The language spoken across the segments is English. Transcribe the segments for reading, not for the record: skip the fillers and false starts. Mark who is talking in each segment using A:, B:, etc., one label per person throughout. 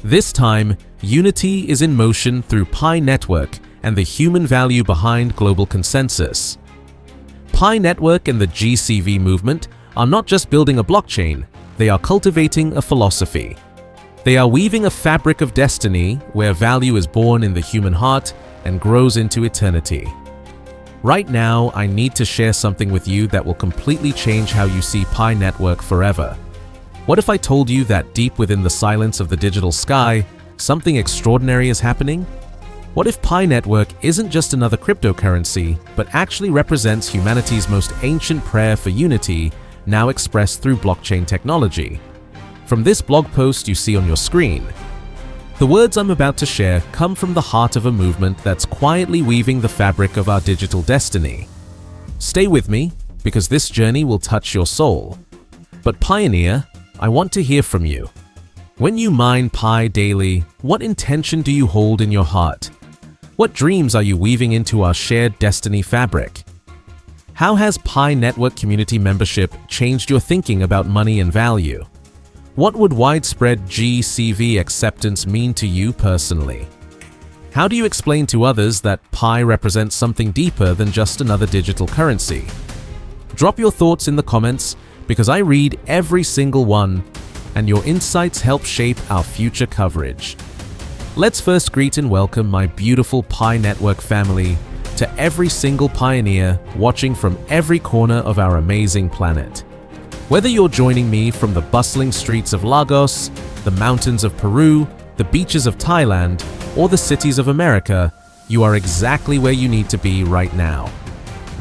A: This time, unity is in motion through Pi Network and the human value behind global consensus. Pi Network and the GCV movement are not just building a blockchain, they are cultivating a philosophy. They are weaving a fabric of destiny where value is born in the human heart and grows into eternity. Right now, I need to share something with you that will completely change how you see Pi Network forever. What if I told you that deep within the silence of the digital sky, something extraordinary is happening? What if Pi Network isn't just another cryptocurrency, but actually represents humanity's most ancient prayer for unity, now expressed through blockchain technology? From this blog post you see on your screen, the words I'm about to share come from the heart of a movement that's quietly weaving the fabric of our digital destiny. Stay with me, because this journey will touch your soul. But Pioneer, I want to hear from you. When you mine Pi daily, what intention do you hold in your heart? What dreams are you weaving into our shared destiny fabric? How has Pi Network community membership changed your thinking about money and value? What would widespread GCV acceptance mean to you personally? How do you explain to others that Pi represents something deeper than just another digital currency? Drop your thoughts in the comments, because I read every single one, and your insights help shape our future coverage. Let's first greet and welcome my beautiful Pi Network family, to every single pioneer watching from every corner of our amazing planet. Whether you're joining me from the bustling streets of Lagos, the mountains of Peru, the beaches of Thailand, or the cities of America, you are exactly where you need to be right now.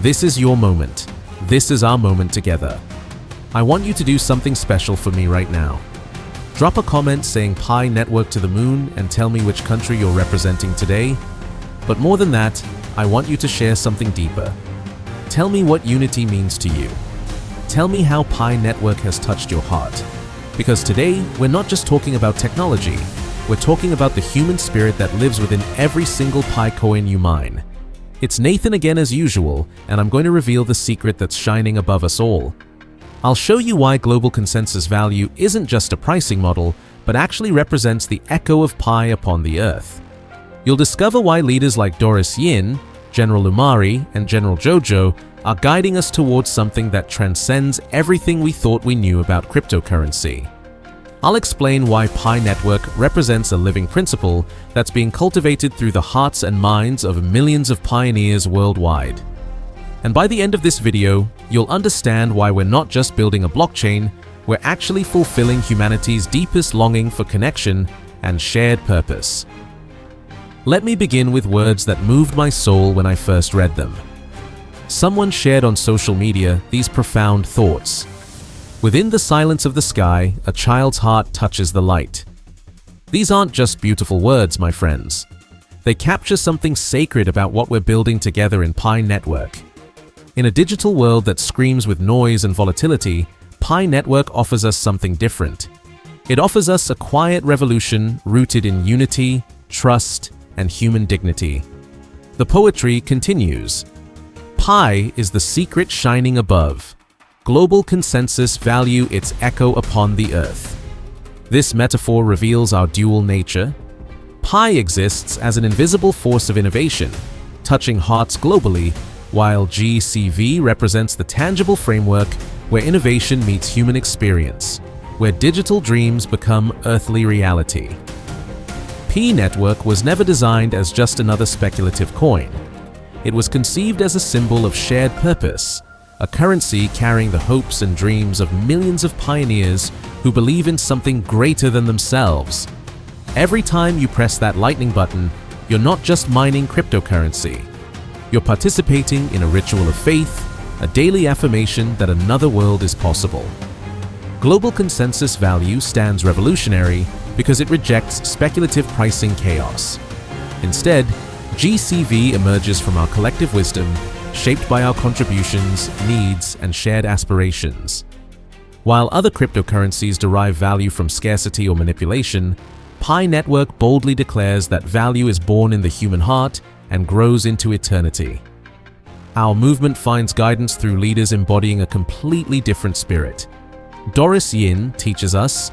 A: This is your moment. This is our moment together. I want you to do something special for me right now. Drop a comment saying Pi Network to the moon and tell me which country you're representing today. But more than that, I want you to share something deeper. Tell me what unity means to you. Tell me how Pi Network has touched your heart. Because today, we're not just talking about technology, we're talking about the human spirit that lives within every single PiCoin you mine. It's Nathan again as usual, and I'm going to reveal the secret that's shining above us all. I'll show you why global consensus value isn't just a pricing model, but actually represents the echo of Pi upon the earth. You'll discover why leaders like Doris Yin, General Umari, and General Jojo are guiding us towards something that transcends everything we thought we knew about cryptocurrency. I'll explain why Pi Network represents a living principle that's being cultivated through the hearts and minds of millions of pioneers worldwide. And by the end of this video, you'll understand why we're not just building a blockchain, we're actually fulfilling humanity's deepest longing for connection and shared purpose. Let me begin with words that moved my soul when I first read them. Someone shared on social media these profound thoughts. Within the silence of the sky, a child's heart touches the light. These aren't just beautiful words, my friends. They capture something sacred about what we're building together in Pi Network. In a digital world that screams with noise and volatility, Pi Network offers us something different. It offers us a quiet revolution rooted in unity, trust, and human dignity. The poetry continues. Pi is the secret shining above. Global consensus value its echo upon the earth. This metaphor reveals our dual nature. Pi exists as an invisible force of innovation, touching hearts globally, while GCV represents the tangible framework where innovation meets human experience, where digital dreams become earthly reality. Pi Network was never designed as just another speculative coin. It was conceived as a symbol of shared purpose, a currency carrying the hopes and dreams of millions of pioneers who believe in something greater than themselves. Every time you press that lightning button, you're not just mining cryptocurrency. You're participating in a ritual of faith, a daily affirmation that another world is possible. Global consensus value stands revolutionary because it rejects speculative pricing chaos. Instead, GCV emerges from our collective wisdom, shaped by our contributions, needs, and shared aspirations. While other cryptocurrencies derive value from scarcity or manipulation, Pi Network boldly declares that value is born in the human heart and grows into eternity. Our movement finds guidance through leaders embodying a completely different spirit. Doris Yin teaches us,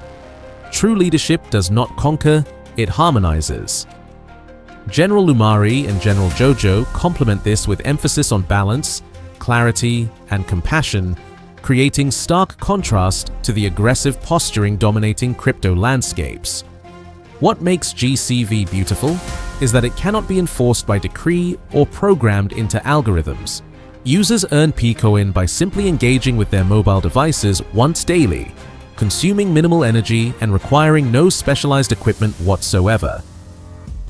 A: true leadership does not conquer, it harmonizes. General Lumari and General Jojo complement this with emphasis on balance, clarity, and compassion, creating stark contrast to the aggressive posturing dominating crypto landscapes. What makes GCV beautiful is that it cannot be enforced by decree or programmed into algorithms. Users earn PiCoin by simply engaging with their mobile devices once daily, consuming minimal energy and requiring no specialized equipment whatsoever.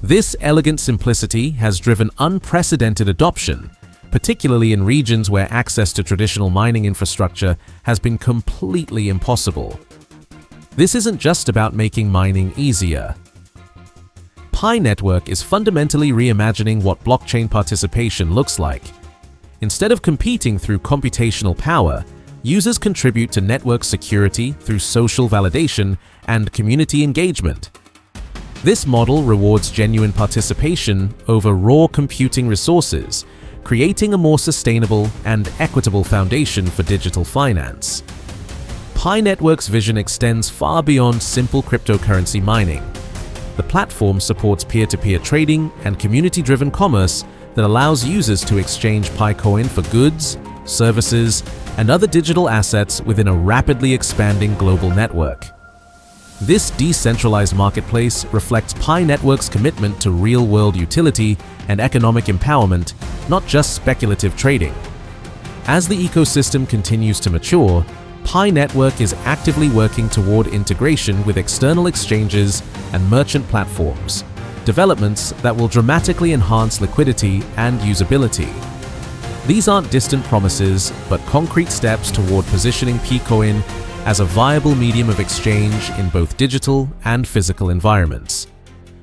A: This elegant simplicity has driven unprecedented adoption, particularly in regions where access to traditional mining infrastructure has been completely impossible. This isn't just about making mining easier. Pi Network is fundamentally reimagining what blockchain participation looks like. Instead of competing through computational power, users contribute to network security through social validation and community engagement. This model rewards genuine participation over raw computing resources, creating a more sustainable and equitable foundation for digital finance. Pi Network's vision extends far beyond simple cryptocurrency mining. The platform supports peer-to-peer trading and community-driven commerce that allows users to exchange PiCoin for goods, services, and other digital assets within a rapidly expanding global network. This decentralized marketplace reflects Pi Network's commitment to real-world utility and economic empowerment, not just speculative trading. As the ecosystem continues to mature, Pi Network is actively working toward integration with external exchanges and merchant platforms, developments that will dramatically enhance liquidity and usability. These aren't distant promises, but concrete steps toward positioning PiCoin as a viable medium of exchange in both digital and physical environments.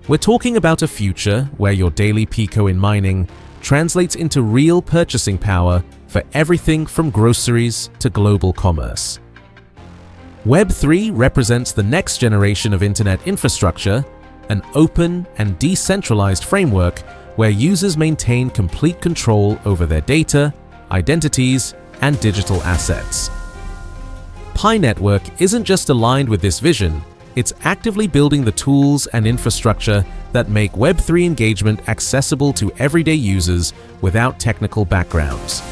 A: We're talking about a future where your daily PiCoin mining translates into real purchasing power for everything from groceries to global commerce. Web3 represents the next generation of internet infrastructure, an open and decentralized framework where users maintain complete control over their data, identities, and digital assets. Pi Network isn't just aligned with this vision, it's actively building the tools and infrastructure that make Web3 engagement accessible to everyday users without technical backgrounds.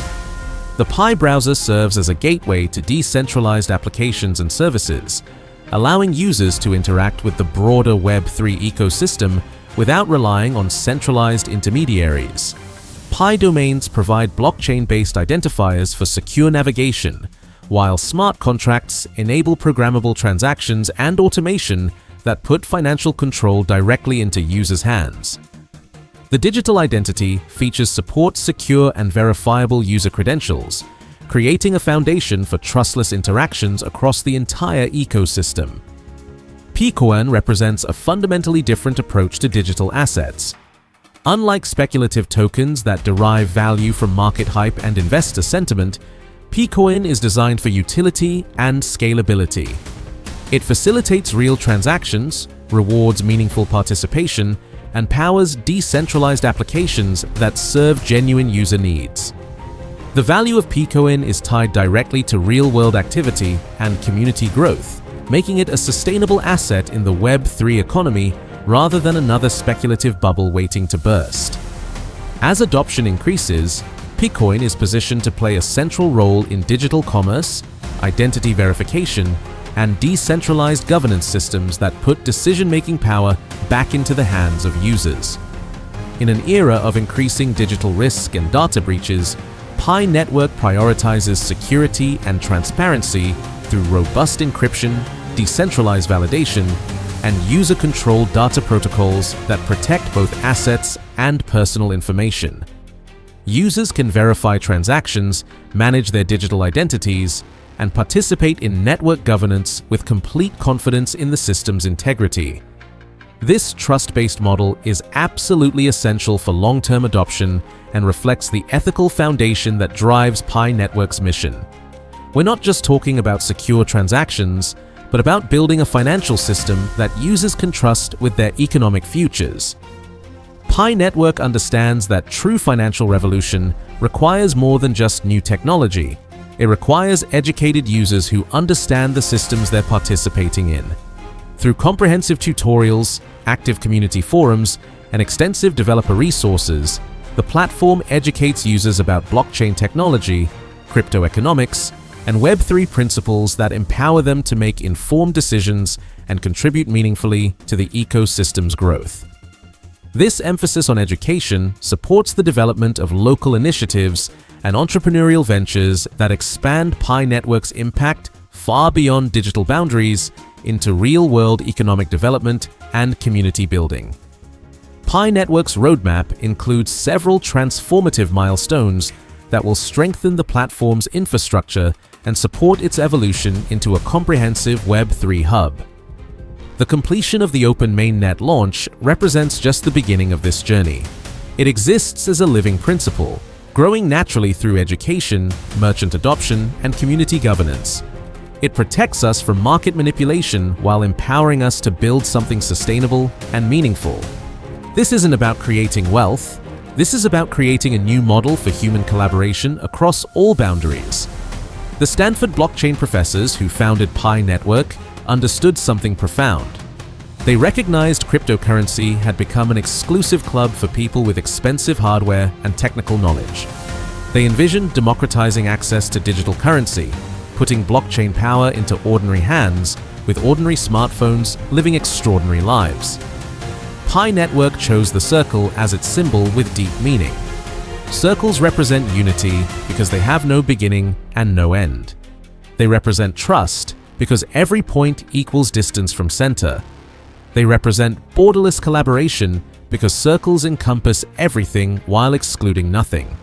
A: The Pi browser serves as a gateway to decentralized applications and services, allowing users to interact with the broader Web3 ecosystem without relying on centralized intermediaries. Pi domains provide blockchain-based identifiers for secure navigation, while smart contracts enable programmable transactions and automation that put financial control directly into users' hands. The digital identity features supports secure and verifiable user credentials, creating a foundation for trustless interactions across the entire ecosystem. PiCoin represents a fundamentally different approach to digital assets. Unlike speculative tokens that derive value from market hype and investor sentiment, PiCoin is designed for utility and scalability. It facilitates real transactions, rewards meaningful participation, and powers decentralized applications that serve genuine user needs. The value of PiCoin is tied directly to real-world activity and community growth, making it a sustainable asset in the Web3 economy rather than another speculative bubble waiting to burst. As adoption increases, PiCoin is positioned to play a central role in digital commerce, identity verification, and decentralized governance systems that put decision-making power back into the hands of users. In an era of increasing digital risk and data breaches, Pi Network prioritizes security and transparency through robust encryption, decentralized validation, and user-controlled data protocols that protect both assets and personal information. Users can verify transactions, manage their digital identities, and participate in network governance with complete confidence in the system's integrity. This trust-based model is absolutely essential for long-term adoption and reflects the ethical foundation that drives Pi Network's mission. We're not just talking about secure transactions, but about building a financial system that users can trust with their economic futures. Pi Network understands that true financial revolution requires more than just new technology. It requires educated users who understand the systems they're participating in. Through comprehensive tutorials, active community forums, and extensive developer resources, the platform educates users about blockchain technology, crypto economics, and Web3 principles that empower them to make informed decisions and contribute meaningfully to the ecosystem's growth. This emphasis on education supports the development of local initiatives and entrepreneurial ventures that expand Pi Network's impact far beyond digital boundaries into real-world economic development and community building. Pi Network's roadmap includes several transformative milestones that will strengthen the platform's infrastructure and support its evolution into a comprehensive Web3 hub. The completion of the Open Mainnet launch represents just the beginning of this journey. It exists as a living principle, growing naturally through education, merchant adoption, and community governance. It protects us from market manipulation while empowering us to build something sustainable and meaningful. This isn't about creating wealth. This is about creating a new model for human collaboration across all boundaries. The Stanford blockchain professors who founded Pi Network understood something profound. They recognized cryptocurrency had become an exclusive club for people with expensive hardware and technical knowledge. They envisioned democratizing access to digital currency, putting blockchain power into ordinary hands, with ordinary smartphones living extraordinary lives. Pi Network chose the circle as its symbol with deep meaning. Circles represent unity because they have no beginning and no end. They represent trust because every point equals distance from center. They represent borderless collaboration because circles encompass everything while excluding nothing.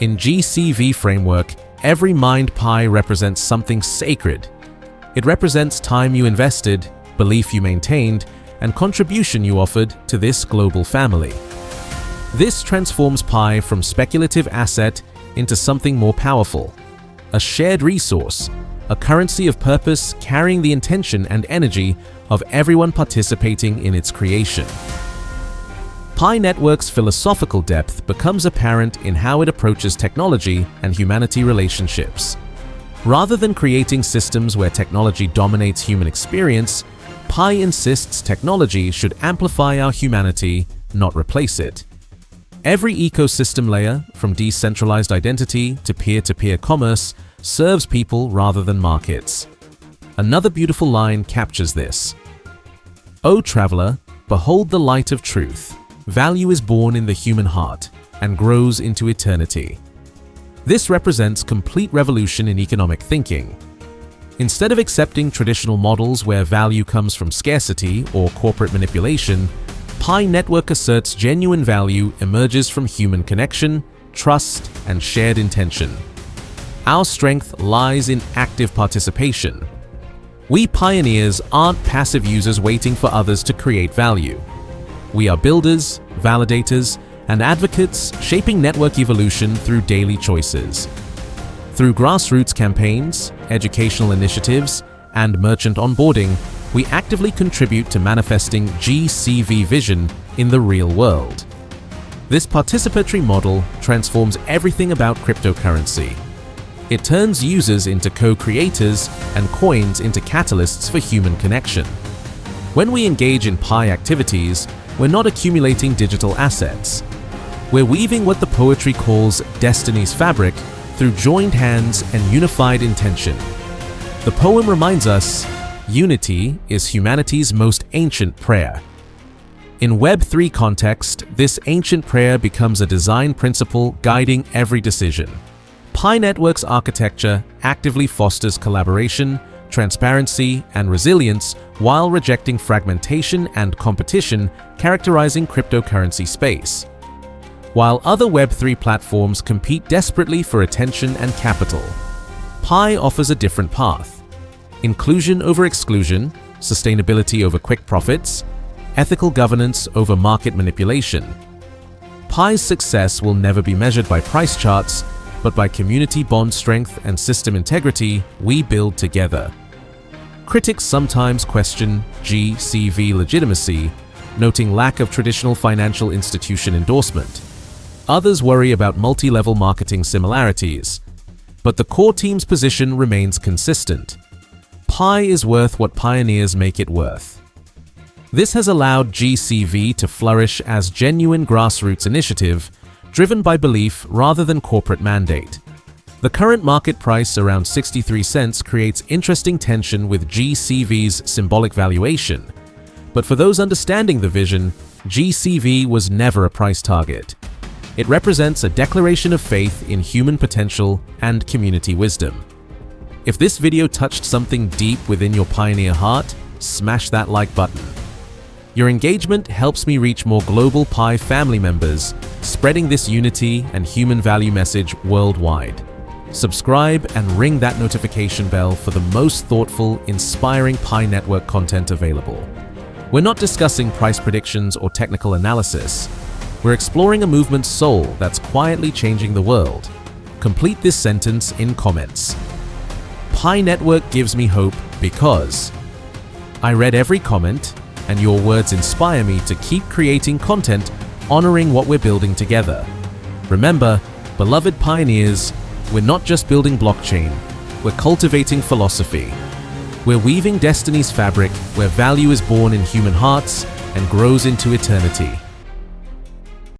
A: In GCV framework, every mined pi represents something sacred. It represents time you invested, belief you maintained, and contribution you offered to this global family. This transforms pi from speculative asset into something more powerful, a shared resource, a currency of purpose carrying the intention and energy of everyone participating in its creation. Pi Network's philosophical depth becomes apparent in how it approaches technology and humanity relationships. Rather than creating systems where technology dominates human experience, Pi insists technology should amplify our humanity, not replace it. Every ecosystem layer, from decentralized identity to peer-to-peer commerce, serves people rather than markets. Another beautiful line captures this. O traveler, behold the light of truth. Value is born in the human heart and grows into eternity. This represents complete revolution in economic thinking. Instead of accepting traditional models where value comes from scarcity or corporate manipulation, Pi Network asserts genuine value emerges from human connection, trust, and shared intention. Our strength lies in active participation. We pioneers aren't passive users waiting for others to create value. We are builders, validators, and advocates shaping network evolution through daily choices. Through grassroots campaigns, educational initiatives, and merchant onboarding, we actively contribute to manifesting GCV vision in the real world. This participatory model transforms everything about cryptocurrency. It turns users into co-creators and coins into catalysts for human connection. When we engage in Pi activities, we're not accumulating digital assets. We're weaving what the poetry calls destiny's fabric through joined hands and unified intention. The poem reminds us, unity is humanity's most ancient prayer. In Web3 context, this ancient prayer becomes a design principle guiding every decision. Pi Network's architecture actively fosters collaboration, transparency, and resilience while rejecting fragmentation and competition characterizing cryptocurrency space. While other Web3 platforms compete desperately for attention and capital, Pi offers a different path. Inclusion over exclusion, sustainability over quick profits, ethical governance over market manipulation. Pi's success will never be measured by price charts, but by community bond strength and system integrity we build together. Critics sometimes question GCV legitimacy, noting lack of traditional financial institution endorsement. Others worry about multi-level marketing similarities. But the core team's position remains consistent. Pi is worth what pioneers make it worth. This has allowed GCV to flourish as genuine grassroots initiative, driven by belief rather than corporate mandate. The current market price around 63 cents creates interesting tension with GCV's symbolic valuation. But for those understanding the vision, GCV was never a price target. It represents a declaration of faith in human potential and community wisdom. If this video touched something deep within your pioneer heart, smash that like button. Your engagement helps me reach more global Pi family members, spreading this unity and human value message worldwide. Subscribe and ring that notification bell for the most thoughtful, inspiring Pi Network content available. We're not discussing price predictions or technical analysis. We're exploring a movement's soul that's quietly changing the world. Complete this sentence in comments. Pi Network gives me hope because I read every comment, and your words inspire me to keep creating content honoring what we're building together. Remember, beloved pioneers, we're not just building blockchain, we're cultivating philosophy. We're weaving destiny's fabric where value is born in human hearts and grows into eternity.